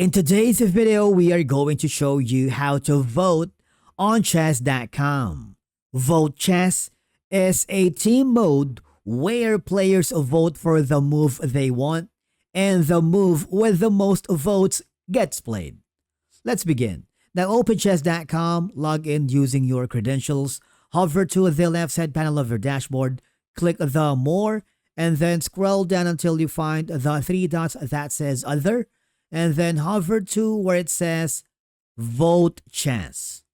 In today's video, we are going to show you how to vote on chess.com. Vote Chess is a team mode where players vote for the move they want and the move with the most votes gets played. Let's begin. Now open chess.com, log in using your credentials, hover to the left side panel of your dashboard, click the More, and then scroll down until you find the three dots that says Other, and then hover to where it says Vote Chess.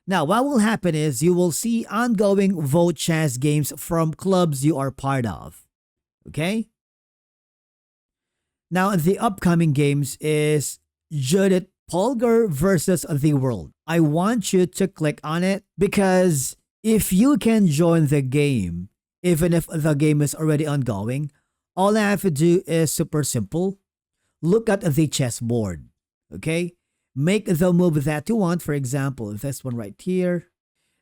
Now, what will happen is you will see ongoing Vote Chess games from clubs you are part of. Okay? Now, the upcoming games is Judith Polgar versus the World. I want you to click on it because if you can join the game, even if the game is already ongoing, all I have to do is super simple. Look at the chessboard, okay? Make the move that you want, for example, this one right here.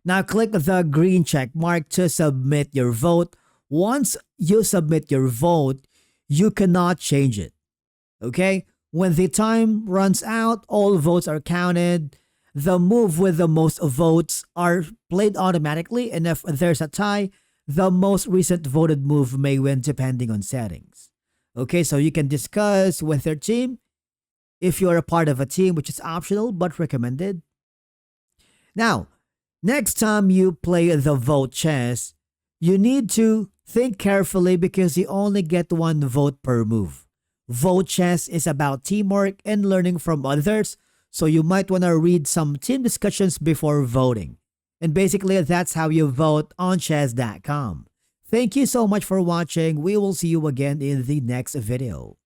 Now click the green check mark to submit your vote. Once you submit your vote, you cannot change it, okay? When the time runs out, all votes are counted. The move with the most votes are played automatically, and if there's a tie, the most recent voted move may win depending on settings. Okay, so you can discuss with your team if you're a part of a team, which is optional but recommended. Now, next time you play the Vote Chess, you need to think carefully because you only get one vote per move. Vote Chess is about teamwork and learning from others, so you might want to read some team discussions before voting. And basically, that's how you vote on chess.com. Thank you so much for watching. We will see you again in the next video.